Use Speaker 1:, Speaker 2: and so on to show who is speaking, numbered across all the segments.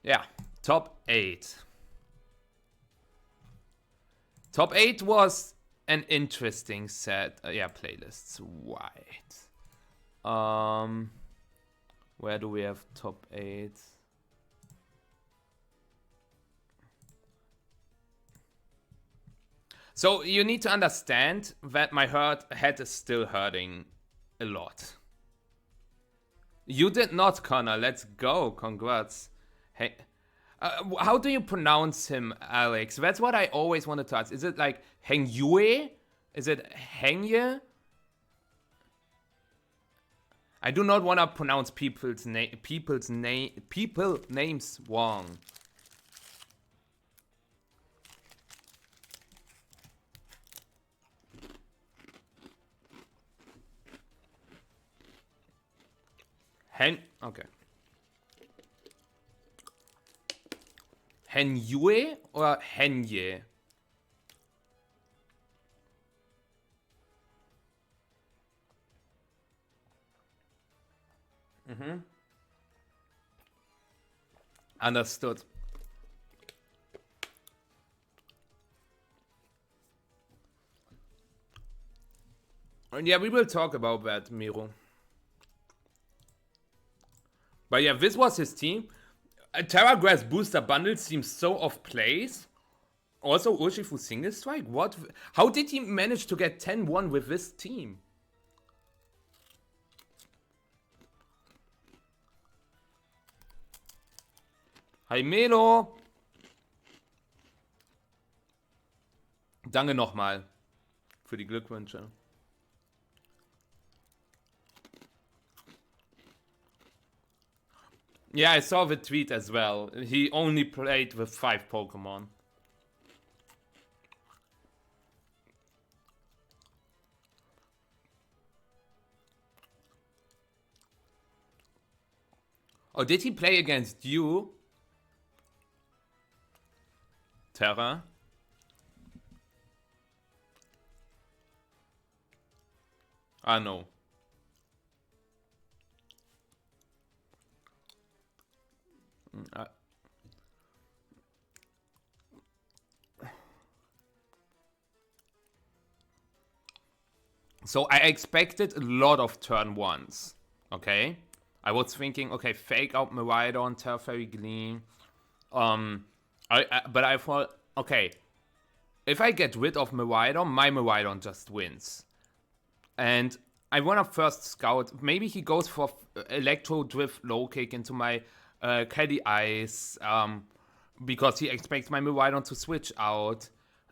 Speaker 1: Yeah, top 8. Top 8 was an interesting set. Yeah, playlists. White. Where do we have top 8? So you need to understand that my head is still hurting a lot. You did not, Connor. Let's go. Congrats. Hey, how do you pronounce him, Alex? That's what I always wanted to ask. Is it like Hengyue? Is it Hengyue? I do not want to pronounce people names wrong. Okay. Hengyue or Henye? Understood. And yeah, we will talk about that, Miro. But yeah, this was his team. Terra Grass Booster Bundle seems so off place. Also, Urshifu Single Strike? What? How did he manage to get 10-1 with this team? Hi Melo! Danke nochmal für die Glückwünsche. Yeah, I saw the tweet as well. He only played with 5 Pokemon. Oh, did he play against you? Terra? Ah, no. So I expected a lot of turn 1s, okay? I was thinking, okay, fake out Miraidon, Teferi Gleam. But I thought, okay, if I get rid of Miraidon, my Miraidon just wins. And I want to first scout. Maybe he goes for Electro Drift Low Kick into my Caddy Ice because he expects my Miraidon to switch out.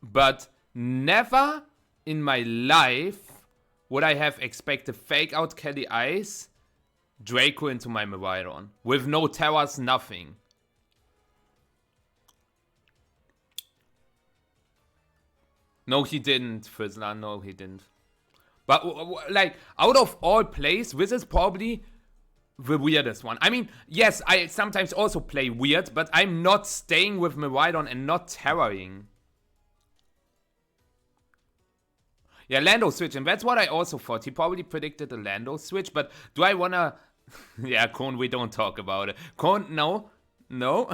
Speaker 1: But never in my life would I have expected fake out Caddy Ice, Draco into my Miraidon with no Terras, nothing. No, he didn't, Frizzler. No, he didn't. But, like, out of all plays, this is probably the weirdest one. I mean, yes, I sometimes also play weird, but I'm not staying with Miraidon and not terroring. Yeah, Lando switch, and that's what I also thought. He probably predicted a Lando switch, but do I wanna... Yeah, Cone, we don't talk about it. Cone, no. No.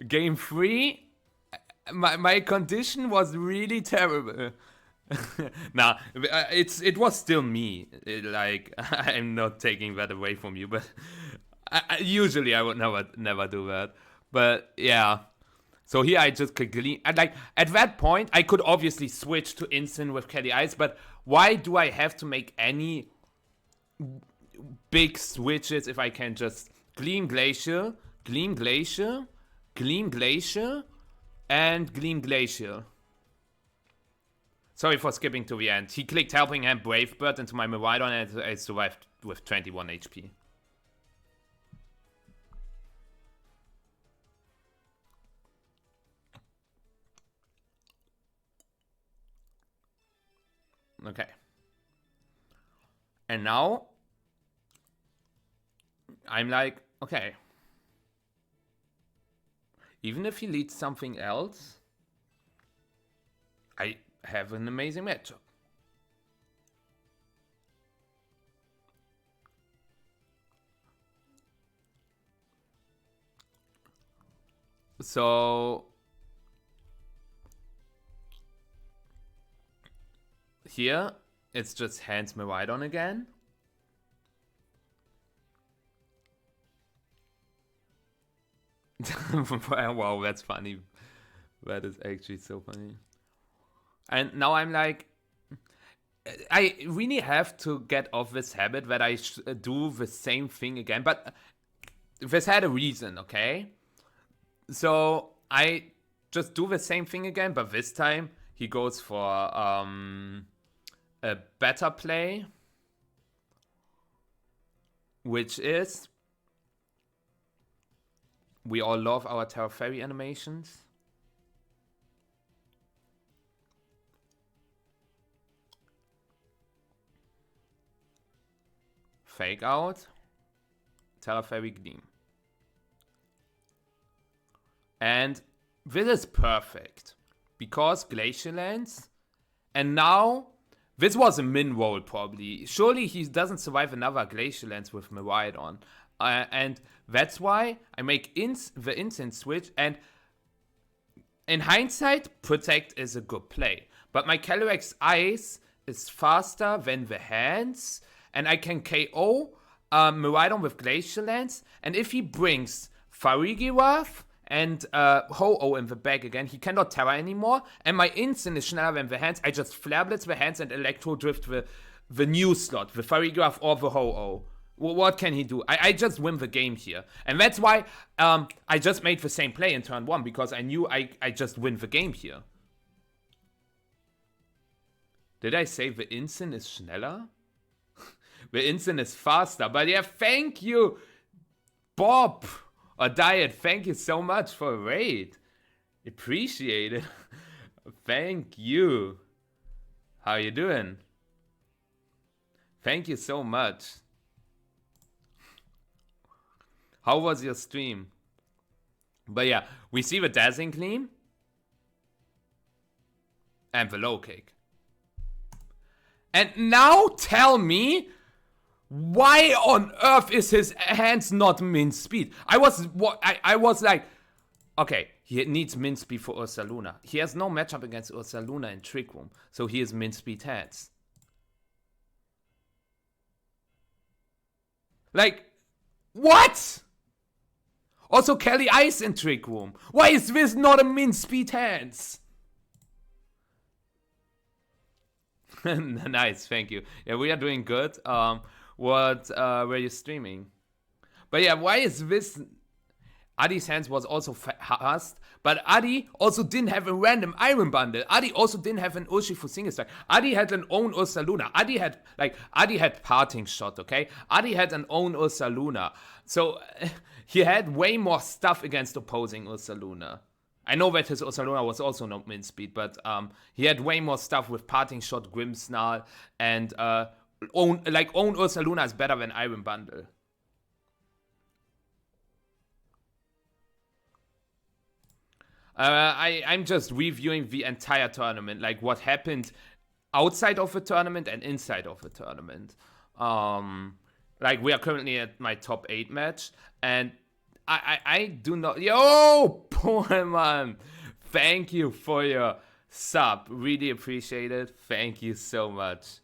Speaker 1: Game 3... My condition was really terrible. Nah, it was still me. Like, I'm not taking that away from you, but usually I would never do that. But yeah, so here I just could glean. Like at that point, I could obviously switch to instant with Caddy Ice, but why do I have to make any big switches if I can just Gleam Glacier, Gleam Glacier, Gleam Glacier, and Gleam Glacier? Sorry for skipping to the end. He clicked Helping Hand Brave Bird into my Miraidon and I survived with 21 HP. Okay. And now I'm like, okay. Even if he leads something else, I have an amazing matchup. So here it's just hands Miraidon again. Wow, that's funny. That is actually so funny. And now I'm like, I really have to get off this habit that I do the same thing again. But this had a reason, okay? So I just do the same thing again, but this time he goes for a better play, which is, we all love our Terra Fairy animations. Fake out, Terra Fairy Gleam. And this is perfect because Glacial Lands. And now, this was a min roll probably. Surely he doesn't survive another Glacial Lands with Miraidon. And that's why I make the instant switch. And in hindsight, Protect is a good play. But my Calyrex Ice is faster than the hands. And I can KO Miraidon with Glacial Lands. And if he brings Farigiraf and Ho-Oh in the back again, he cannot Terra anymore. And my instant is schneller than the hands. I just Flare Blitz the hands and Electro Drift the new slot, the Farigiraf or the Ho-Oh. What can he do? I just win the game here. And that's why I just made the same play in turn 1, because I knew I just win the game here. Did I say the instant is schneller? The instant is faster. But yeah, thank you, Bob or Diet. Thank you so much for a raid. Appreciate it. Thank you. How you doing? Thank you so much. How was your stream? But yeah, we see the Dazzling Gleam and the low kick. And now tell me, why on earth is his hands not min speed? I was like, okay, he needs min speed for Ursaluna. He has no matchup against Ursaluna in Trick Room, so he has min speed hands. Like, what? Also, Kelly Ice in Trick Room. Why is this not a min speed hands? Nice, thank you. Yeah, we are doing good. What were you streaming? But yeah, why is this? Adi's hands was also fast, but Adi also didn't have a random Iron Bundle. Adi also didn't have an Urshifu single strike. Adi had an own Ursaluna. Adi had Parting Shot, okay? Adi had an own Ursaluna. So he had way more stuff against opposing Ursaluna. I know that his Ursaluna was also not min speed, but he had way more stuff with Parting Shot, Grimmsnarl, and own Ursaluna is better than Iron Bundle. I'm just reviewing the entire tournament, like what happened outside of the tournament and inside of the tournament. Like we are currently at my top 8 match, and I do not. Yo, Poeman, thank you for your sub. Really appreciate it. Thank you so much.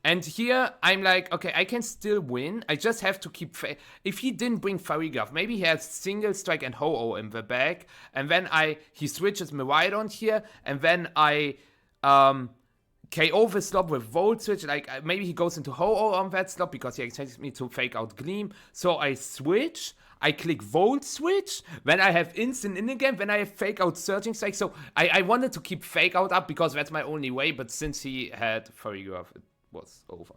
Speaker 1: And here, I'm like, okay, I can still win. I just have to keep... If he didn't bring Farigiraf, maybe he has Single Strike and Ho-Oh in the back. And then he switches Miraidon here. And then I KO the slot with Volt Switch. Like, maybe he goes into Ho-Oh on that slot because he expects me to fake out Gleam. So I switch. I click Volt Switch. Then I have Instant in again. Then I have Fake Out Surging Strike. So I wanted to keep Fake Out up because that's my only way. But since he had Farigiraf, was over.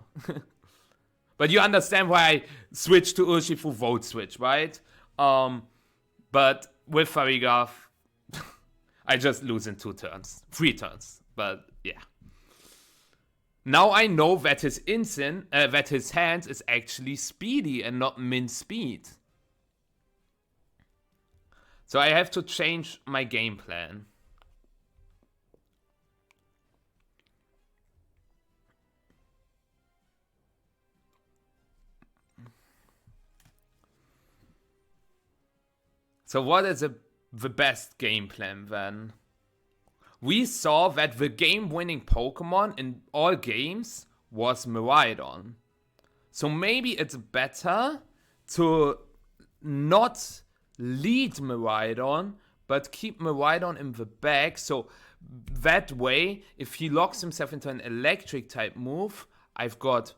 Speaker 1: But you understand why I switched to Urshifu Volt Switch, right? But with Farigiraf, I just lose in 3 turns. But yeah. Now I know that his that his hands is actually speedy and not min speed. So I have to change my game plan. So what is the best game plan then? We saw that the game-winning Pokemon in all games was Miraidon. So maybe it's better to not lead Miraidon, but keep Miraidon in the back. So that way, if he locks himself into an electric type move, I've got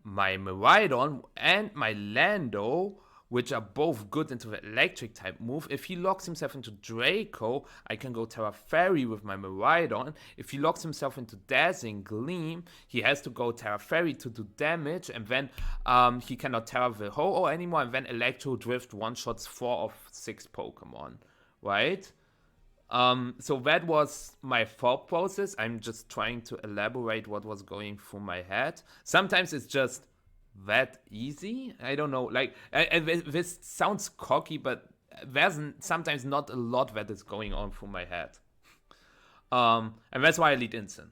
Speaker 1: my Miraidon and my Lando, which are both good into the electric type move. If he locks himself into Draco, I can go Terra Fairy with my Miraidon. If he locks himself into Dazzling Gleam, he has to go Terra Fairy to do damage, and then he cannot Terra the Ho-Oh anymore, and then Electro Drift one-shots 4 of 6 Pokemon, right? So that was my thought process. I'm just trying to elaborate what was going through my head. Sometimes it's just that easy. I don't know. Like, this sounds cocky, but there's sometimes not a lot that is going on through my head. And that's why I lead Instant.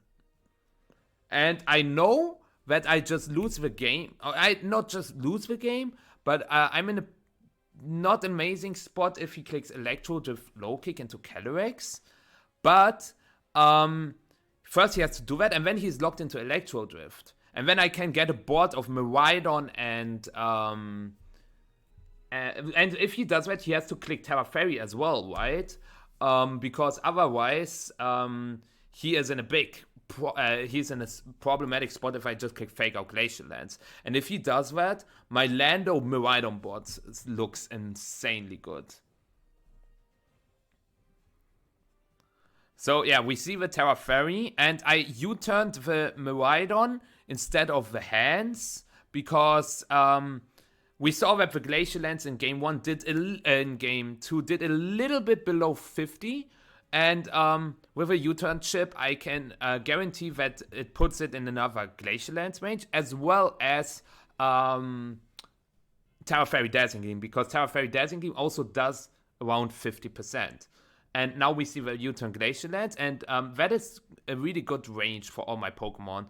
Speaker 1: And I know that I just lose the game. I not just lose the game, but I'm in a not amazing spot if he clicks Electro Drift low kick into Calyrex. But first he has to do that, and then he's locked into Electro Drift. And then I can get a board of Miraidon and if he does that, he has to click Terra Fairy as well, right? Because otherwise, he is in a he's in a problematic spot if I just click Fake Out Glacial Lance. And if he does that, my Lando Miraidon board looks insanely good. So yeah, we see the Terra Fairy, and I U-turned the Miraidon instead of the hands, because we saw that the Glacial Lance in game 1 in game 2 did a little bit below 50, and with a U-turn chip, I can guarantee that it puts it in another Glacial Lance range, as well as Terra Fairy Dazzling Gleam, because Terra Fairy Dazzling Gleam also does around 50%. And now we see the U-turn Glacial Lance, and that is a really good range for all my Pokemon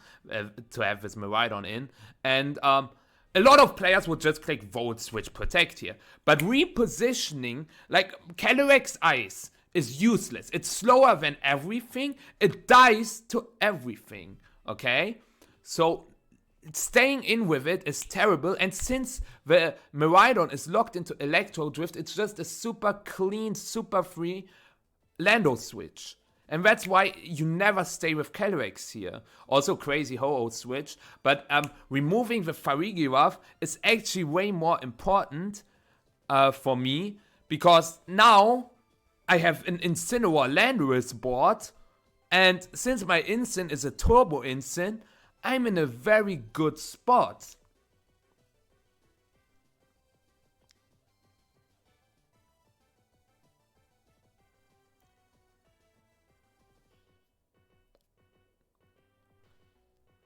Speaker 1: to have this Miraidon in. And a lot of players would just click Volt Switch Protect here. But repositioning, like Calyrex Ice is useless. It's slower than everything. It dies to everything, okay? So staying in with it is terrible, and since the Miraidon is locked into Electro Drift, it's just a super clean, super free Lando switch. And that's why you never stay with Calyrex here. Also crazy Ho-Oh switch, but removing the Farigiraf is actually way more important for me, because now I have an Incineroar Landorus board, and since my Incin is a Turbo Incin, I'm in a very good spot.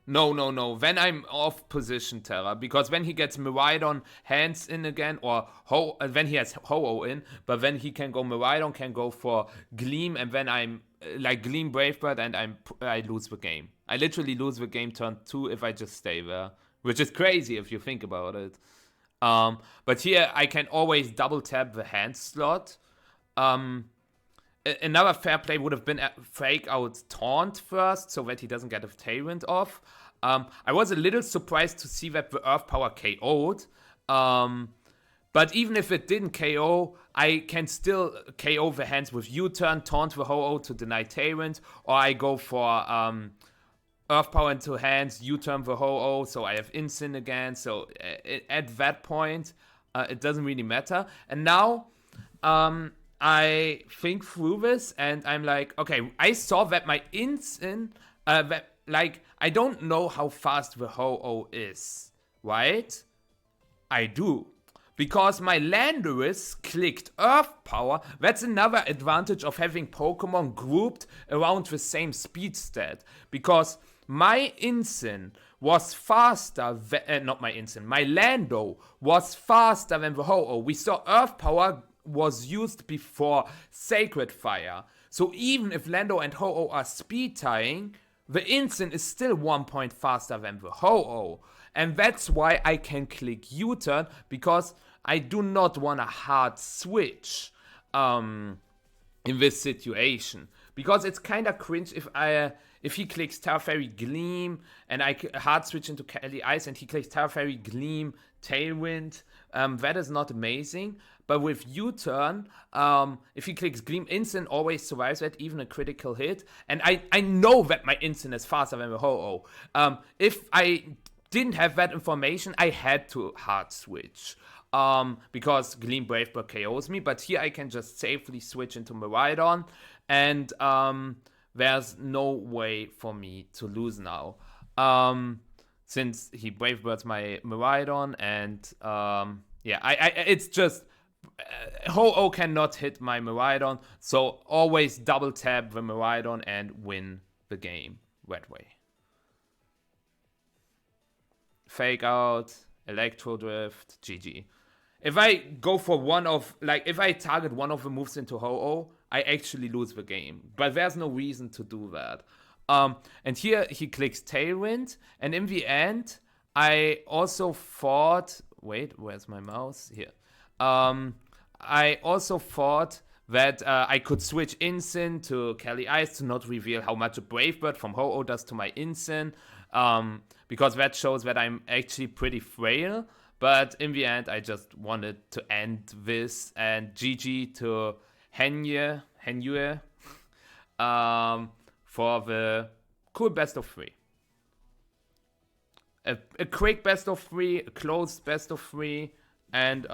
Speaker 1: No. Then I'm off position Terra, because when he gets Miraidon hands in again, or when he has Ho-Oh in, but then he can go Miraidon, can go for Gleam, and then I'm like Gleam Brave Bird, and I lose the game. I literally lose the game turn 2 if I just stay there, which is crazy if you think about it. But here I can always double tap the hand slot. Another fair play would have been Fake Out Taunt first, so that he doesn't get a Tailwind off. I was a little surprised to see that the Earth Power KO'd. But even if it didn't KO, I can still KO the hands with U-turn, Taunt the Ho-Oh to deny Tailwind, or I go for Earth Power into hands, U-turn the Ho-Oh, so I have Incin again. So at that point, it doesn't really matter. And now, I think through this, and I'm like, okay, I saw that my Incin, I don't know how fast the Ho-Oh is, right? I do. Because my Landorus clicked Earth Power. That's another advantage of having Pokemon grouped around the same speed stat. Because my Incin was faster, not my Incin, my Lando was faster than the Ho-Oh. We saw Earth Power was used before Sacred Fire. So even if Lando and Ho-Oh are speed tying, the Incin is still 1 point faster than the Ho-Oh. And that's why I can click U-turn, because I do not want a hard switch. in this situation, because it's kind of cringe if he clicks Teferi Gleam and I hard switch into Kelly Ice and he clicks Teferi Gleam Tailwind. That is not amazing. But with U-turn, if he clicks Gleam, instant always survives that, even a critical hit. And I know that my instant is faster than the Ho-Oh. If I didn't have that information, I had to hard switch. Because Gleam Brave Bird KOs me. But here I can just safely switch into Miraidon. And there's no way for me to lose now. Since he Brave Birds my Miraidon. And it's just... Ho-Oh cannot hit my Miraidon, so always double tap the Miraidon and win the game that way. Fake out, Electro Drift, GG. If I go for if I target one of the moves into Ho-Oh, I actually lose the game. But there's no reason to do that. And here he clicks Tailwind, and in the end, I also thought... Wait, where's my mouse? Here. I also thought that I could switch Instant to Kelly Ice to not reveal how much a Brave Bird from Ho-Oh does to my Instant, because that shows that I'm actually pretty frail. But in the end, I just wanted to end this, and GG to Hengyue for the cool best of 3. A quick best of 3, a closed best of 3. And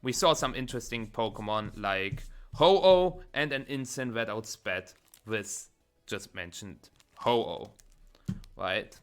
Speaker 1: we saw some interesting Pokemon like Ho-Oh and an instant that outsped this just mentioned Ho-Oh, right?